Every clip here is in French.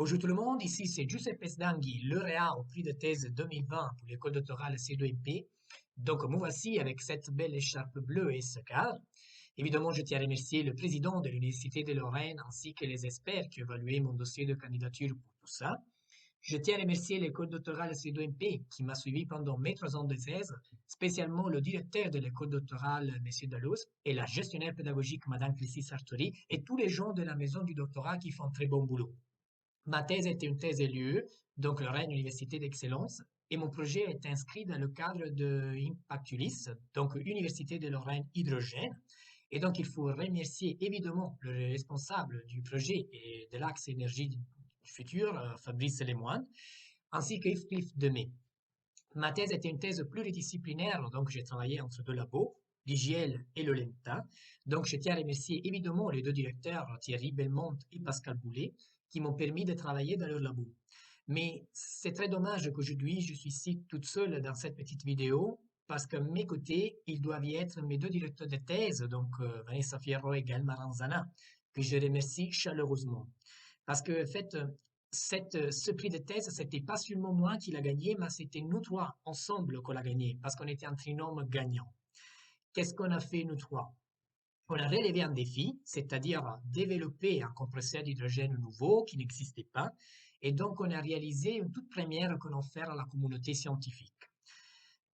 Bonjour tout le monde, ici c'est Giuseppe Sdanghi, lauréat au prix de thèse 2020 pour l'école doctorale C2MP. Donc me voici avec cette belle écharpe bleue et ce cadre. Évidemment, je tiens à remercier le président de l'Université de Lorraine ainsi que les experts qui ont évalué mon dossier de candidature pour tout ça. Je tiens à remercier l'école doctorale C2MP qui m'a suivi pendant mes 3 ans de thèse, spécialement le directeur de l'école doctorale, M. Dalloz, et la gestionnaire pédagogique, Mme Clécy Sartori, et tous les gens de la maison du doctorat qui font très bon boulot. Ma thèse était une thèse LUE, donc Lorraine Université d'Excellence, et mon projet est inscrit dans le cadre de Impactulis, donc Université de Lorraine Hydrogène. Et donc, il faut remercier évidemment le responsable du projet et de l'axe énergie du futur, Fabrice Lemoine, ainsi que Yves Cliff Demey. Ma thèse était une thèse pluridisciplinaire, donc j'ai travaillé entre deux labos, l'IGL et le LENTA. Donc je tiens à remercier évidemment les deux directeurs, Thierry Belmont et Pascal Boulet, qui m'ont permis de travailler dans leur labo. Mais c'est très dommage qu'aujourd'hui je suis ici toute seule dans cette petite vidéo, parce qu'à mes côtés, ils doivent y être mes deux directeurs de thèse, donc Vanessa Fierro et Gaël Maranzana, que je remercie chaleureusement. Parce que, en fait, ce prix de thèse, c'était pas seulement moi qui l'a gagné, mais c'était nous trois ensemble qu'on l'a gagné, parce qu'on était un trinôme gagnant. Qu'est-ce qu'on a fait, nous trois? On a relevé un défi, c'est-à-dire développer un compresseur d'hydrogène nouveau qui n'existait pas, et donc on a réalisé une toute première qu'on offre à la communauté scientifique.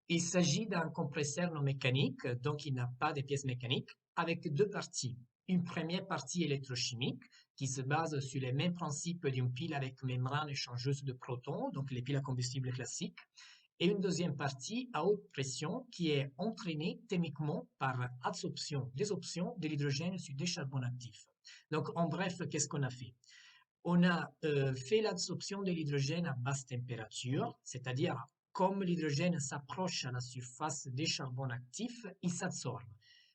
Il s'agit d'un compresseur non mécanique, donc il n'a pas de pièces mécaniques, avec deux parties. Une première partie électrochimique qui se base sur les mêmes principes d'une pile avec membrane échangeuse de protons, donc les piles à combustible classiques, et une deuxième partie à haute pression qui est entraînée thermiquement par désorption de l'hydrogène sur des charbons actifs. Donc en bref, qu'est-ce qu'on a fait? On a fait l'absorption de l'hydrogène à basse température, c'est-à-dire comme l'hydrogène s'approche à la surface des charbons actifs, il s'absorbe.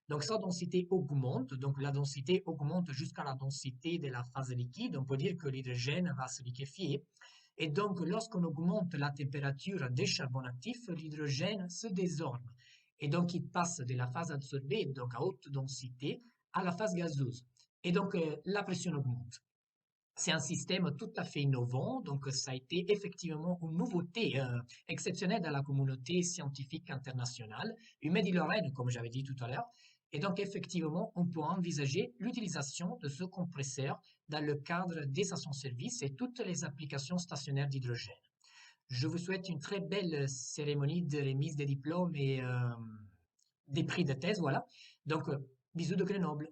Donc sa densité augmente, donc la densité augmente jusqu'à la densité de la phase liquide. On peut dire que l'hydrogène va se liquéfier. Et donc lorsqu'on augmente la température des charbons actifs, l'hydrogène se désorbe. Et donc il passe de la phase absorbée, donc à haute densité, à la phase gazeuse. Et donc la pression augmente. C'est un système tout à fait innovant, donc ça a été effectivement une nouveauté exceptionnelle dans la communauté scientifique internationale, humaine et lorraine, comme j'avais dit tout à l'heure. Et donc effectivement, on peut envisager l'utilisation de ce compresseur dans le cadre des stations-service et toutes les applications stationnaires d'hydrogène. Je vous souhaite une très belle cérémonie de remise des diplômes et des prix de thèse, voilà. Donc, bisous de Grenoble.